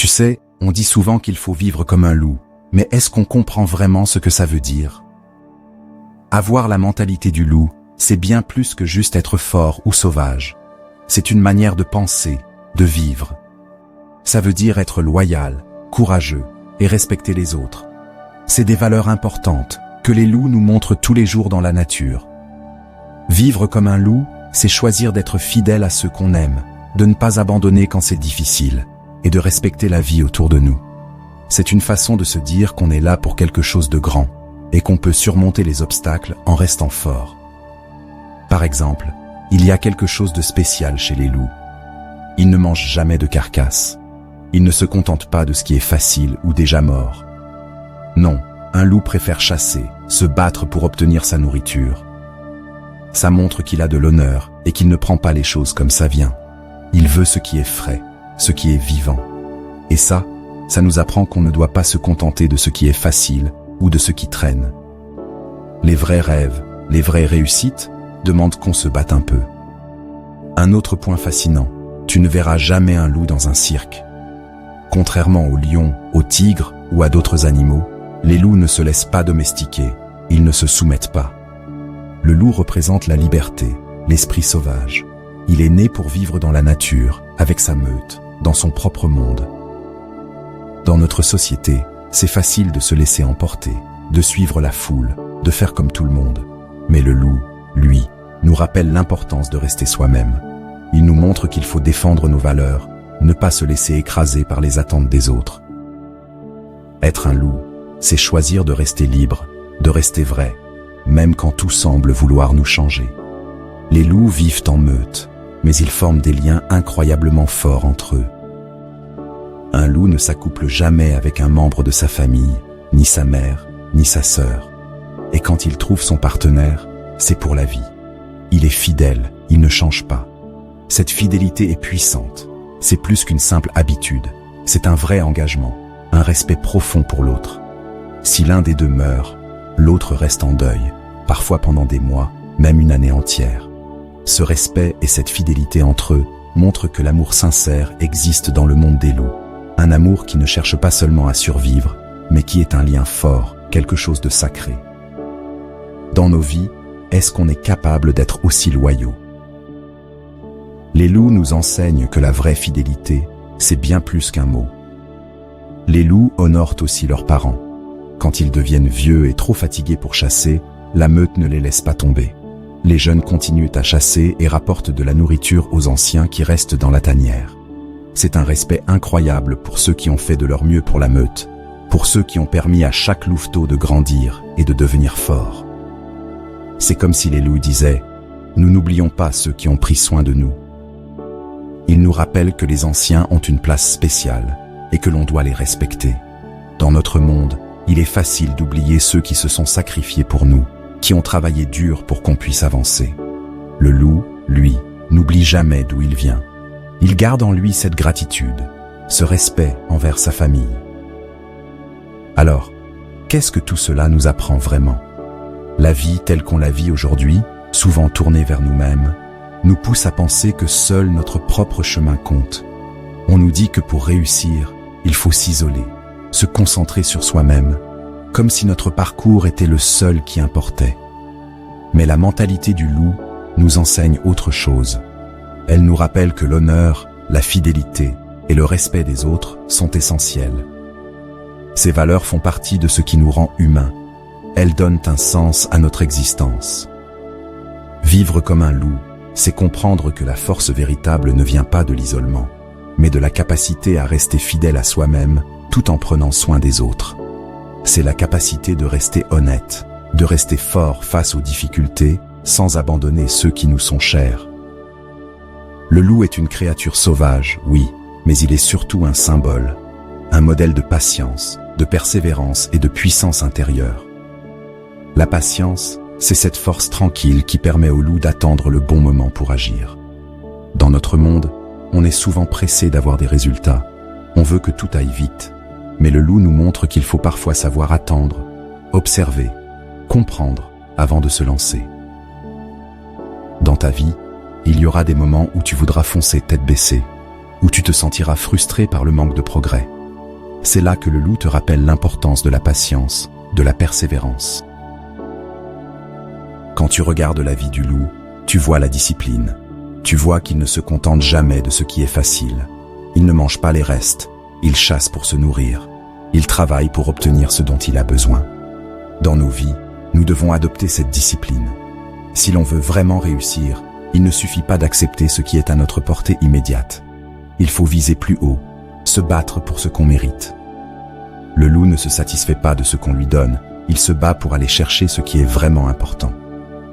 Tu sais, on dit souvent qu'il faut vivre comme un loup, mais est-ce qu'on comprend vraiment ce que ça veut dire? Avoir la mentalité du loup, c'est bien plus que juste être fort ou sauvage. C'est une manière de penser, de vivre. Ça veut dire être loyal, courageux et respecter les autres. C'est des valeurs importantes que les loups nous montrent tous les jours dans la nature. Vivre comme un loup, c'est choisir d'être fidèle à ceux qu'on aime, de ne pas abandonner quand c'est difficile, et de respecter la vie autour de nous. C'est une façon de se dire qu'on est là pour quelque chose de grand, et qu'on peut surmonter les obstacles en restant fort. Par exemple, il y a quelque chose de spécial chez les loups. Ils ne mangent jamais de carcasse. Ils ne se contentent pas de ce qui est facile ou déjà mort. Non, un loup préfère chasser, se battre pour obtenir sa nourriture. Ça montre qu'il a de l'honneur et qu'il ne prend pas les choses comme ça vient. Il veut ce qui est frais, ce qui est vivant. Et ça nous apprend qu'on ne doit pas se contenter de ce qui est facile ou de ce qui traîne. Les vrais rêves, les vraies réussites demandent qu'on se batte un peu. Un autre point fascinant, tu ne verras jamais un loup dans un cirque. Contrairement aux lions, aux tigres ou à d'autres animaux, les loups ne se laissent pas domestiquer, ils ne se soumettent pas. Le loup représente la liberté, l'esprit sauvage. Il est né pour vivre dans la nature, avec sa meute, dans son propre monde. Dans notre société, c'est facile de se laisser emporter, de suivre la foule, de faire comme tout le monde. Mais le loup, lui, nous rappelle l'importance de rester soi-même. Il nous montre qu'il faut défendre nos valeurs, ne pas se laisser écraser par les attentes des autres. Être un loup, c'est choisir de rester libre, de rester vrai, même quand tout semble vouloir nous changer. Les loups vivent en meute, mais ils forment des liens incroyablement forts entre eux. Un loup ne s'accouple jamais avec un membre de sa famille, ni sa mère, ni sa sœur. Et quand il trouve son partenaire, c'est pour la vie. Il est fidèle, il ne change pas. Cette fidélité est puissante. C'est plus qu'une simple habitude. C'est un vrai engagement, un respect profond pour l'autre. Si l'un des deux meurt, l'autre reste en deuil, parfois pendant des mois, même une année entière. Ce respect et cette fidélité entre eux montrent que l'amour sincère existe dans le monde des loups. Un amour qui ne cherche pas seulement à survivre, mais qui est un lien fort, quelque chose de sacré. Dans nos vies, est-ce qu'on est capable d'être aussi loyaux? Les loups nous enseignent que la vraie fidélité, c'est bien plus qu'un mot. Les loups honorent aussi leurs parents. Quand ils deviennent vieux et trop fatigués pour chasser, la meute ne les laisse pas tomber. Les jeunes continuent à chasser et rapportent de la nourriture aux anciens qui restent dans la tanière. C'est un respect incroyable pour ceux qui ont fait de leur mieux pour la meute, pour ceux qui ont permis à chaque louveteau de grandir et de devenir fort. C'est comme si les loups disaient « Nous n'oublions pas ceux qui ont pris soin de nous ». Ils nous rappellent que les anciens ont une place spéciale et que l'on doit les respecter. Dans notre monde, il est facile d'oublier ceux qui se sont sacrifiés pour nous, qui ont travaillé dur pour qu'on puisse avancer. Le loup, lui, n'oublie jamais d'où il vient. Il garde en lui cette gratitude, ce respect envers sa famille. Alors, qu'est-ce que tout cela nous apprend vraiment? La vie telle qu'on la vit aujourd'hui, souvent tournée vers nous-mêmes, nous pousse à penser que seul notre propre chemin compte. On nous dit que pour réussir, il faut s'isoler, se concentrer sur soi-même, comme si notre parcours était le seul qui importait. Mais la mentalité du loup nous enseigne autre chose. Elle nous rappelle que l'honneur, la fidélité et le respect des autres sont essentiels. Ces valeurs font partie de ce qui nous rend humains. Elles donnent un sens à notre existence. Vivre comme un loup, c'est comprendre que la force véritable ne vient pas de l'isolement, mais de la capacité à rester fidèle à soi-même tout en prenant soin des autres. C'est la capacité de rester honnête, de rester fort face aux difficultés sans abandonner ceux qui nous sont chers. Le loup est une créature sauvage, oui, mais il est surtout un symbole, un modèle de patience, de persévérance et de puissance intérieure. La patience, c'est cette force tranquille qui permet au loup d'attendre le bon moment pour agir. Dans notre monde, on est souvent pressé d'avoir des résultats. On veut que tout aille vite. Mais le loup nous montre qu'il faut parfois savoir attendre, observer, comprendre avant de se lancer. Dans ta vie, il y aura des moments où tu voudras foncer tête baissée, où tu te sentiras frustré par le manque de progrès. C'est là que le loup te rappelle l'importance de la patience, de la persévérance. Quand tu regardes la vie du loup, tu vois la discipline. Tu vois qu'il ne se contente jamais de ce qui est facile. Il ne mange pas les restes, il chasse pour se nourrir. Il travaille pour obtenir ce dont il a besoin. Dans nos vies, nous devons adopter cette discipline. Si l'on veut vraiment réussir, il ne suffit pas d'accepter ce qui est à notre portée immédiate. Il faut viser plus haut, se battre pour ce qu'on mérite. Le loup ne se satisfait pas de ce qu'on lui donne, il se bat pour aller chercher ce qui est vraiment important.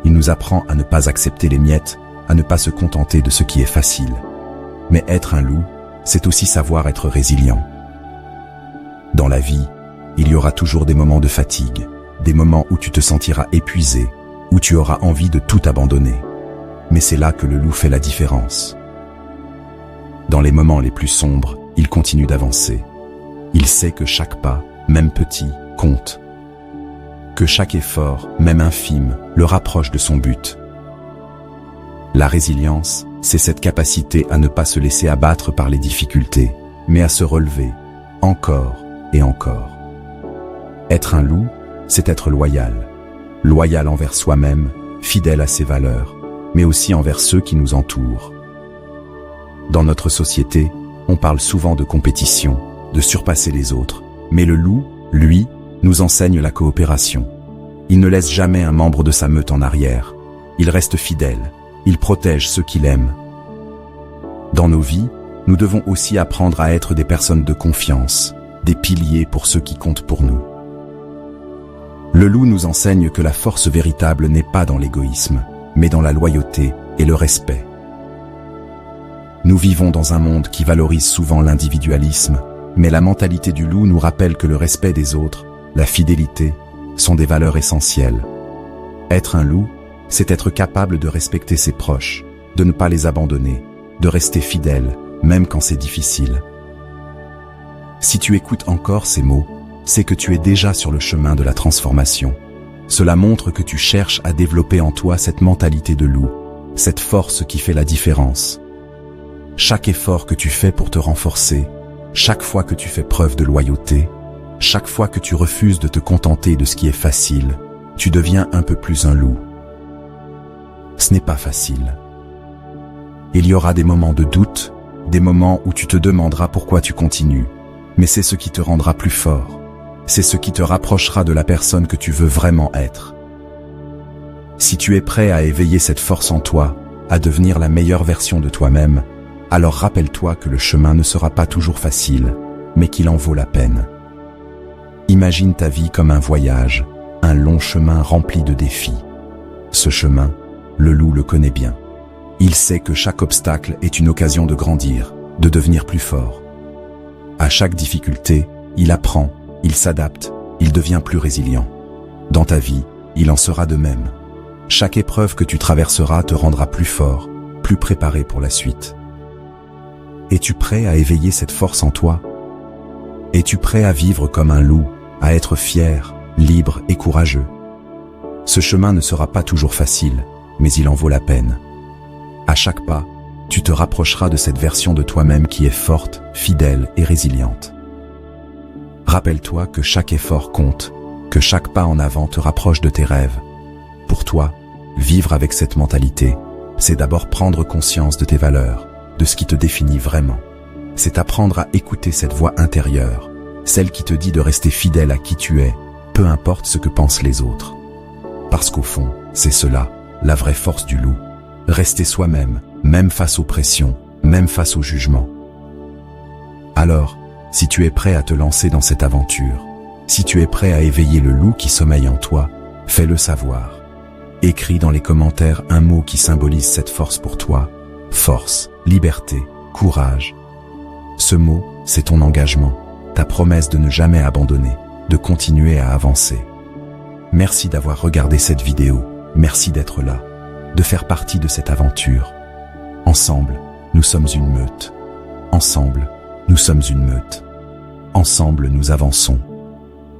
Il nous apprend à ne pas accepter les miettes, à ne pas se contenter de ce qui est facile. Mais être un loup, c'est aussi savoir être résilient. Dans la vie, il y aura toujours des moments de fatigue, des moments où tu te sentiras épuisé, où tu auras envie de tout abandonner. Mais c'est là que le loup fait la différence. Dans les moments les plus sombres, il continue d'avancer. Il sait que chaque pas, même petit, compte. Que chaque effort, même infime, le rapproche de son but. La résilience, c'est cette capacité à ne pas se laisser abattre par les difficultés, mais à se relever, encore et encore. Être un loup, c'est être loyal. Loyal envers soi-même, fidèle à ses valeurs, mais aussi envers ceux qui nous entourent. Dans notre société, on parle souvent de compétition, de surpasser les autres, mais le loup, lui, nous enseigne la coopération. Il ne laisse jamais un membre de sa meute en arrière. Il reste fidèle, il protège ceux qu'il aime. Dans nos vies, nous devons aussi apprendre à être des personnes de confiance, des piliers pour ceux qui comptent pour nous. Le loup nous enseigne que la force véritable n'est pas dans l'égoïsme, mais dans la loyauté et le respect. Nous vivons dans un monde qui valorise souvent l'individualisme, mais la mentalité du loup nous rappelle que le respect des autres, la fidélité, sont des valeurs essentielles. Être un loup, c'est être capable de respecter ses proches, de ne pas les abandonner, de rester fidèle, même quand c'est difficile. Si tu écoutes encore ces mots, c'est que tu es déjà sur le chemin de la transformation. Cela montre que tu cherches à développer en toi cette mentalité de loup, cette force qui fait la différence. Chaque effort que tu fais pour te renforcer, chaque fois que tu fais preuve de loyauté, chaque fois que tu refuses de te contenter de ce qui est facile, tu deviens un peu plus un loup. Ce n'est pas facile. Il y aura des moments de doute, des moments où tu te demanderas pourquoi tu continues, mais c'est ce qui te rendra plus fort. C'est ce qui te rapprochera de la personne que tu veux vraiment être. Si tu es prêt à éveiller cette force en toi, à devenir la meilleure version de toi-même, alors rappelle-toi que le chemin ne sera pas toujours facile, mais qu'il en vaut la peine. Imagine ta vie comme un voyage, un long chemin rempli de défis. Ce chemin, le loup le connaît bien. Il sait que chaque obstacle est une occasion de grandir, de devenir plus fort. À chaque difficulté, il apprend, il s'adapte, il devient plus résilient. Dans ta vie, il en sera de même. Chaque épreuve que tu traverseras te rendra plus fort, plus préparé pour la suite. Es-tu prêt à éveiller cette force en toi? Es-tu prêt à vivre comme un loup, à être fier, libre et courageux? Ce chemin ne sera pas toujours facile, mais il en vaut la peine. À chaque pas, tu te rapprocheras de cette version de toi-même qui est forte, fidèle et résiliente. Rappelle-toi que chaque effort compte, que chaque pas en avant te rapproche de tes rêves. Pour toi, vivre avec cette mentalité, c'est d'abord prendre conscience de tes valeurs, de ce qui te définit vraiment. C'est apprendre à écouter cette voix intérieure, celle qui te dit de rester fidèle à qui tu es, peu importe ce que pensent les autres. Parce qu'au fond, c'est cela, la vraie force du loup. Rester soi-même, même face aux pressions, même face au jugement. Alors, si tu es prêt à te lancer dans cette aventure, si tu es prêt à éveiller le loup qui sommeille en toi, fais-le savoir. Écris dans les commentaires un mot qui symbolise cette force pour toi. Force, liberté, courage. Ce mot, c'est ton engagement, ta promesse de ne jamais abandonner, de continuer à avancer. Merci d'avoir regardé cette vidéo, merci d'être là, de faire partie de cette aventure. Ensemble, nous sommes une meute. Ensemble, nous sommes une meute. Ensemble, nous avançons.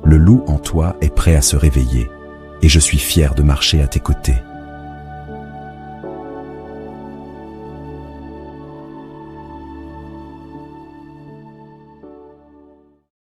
Le loup en toi est prêt à se réveiller, et je suis fier de marcher à tes côtés.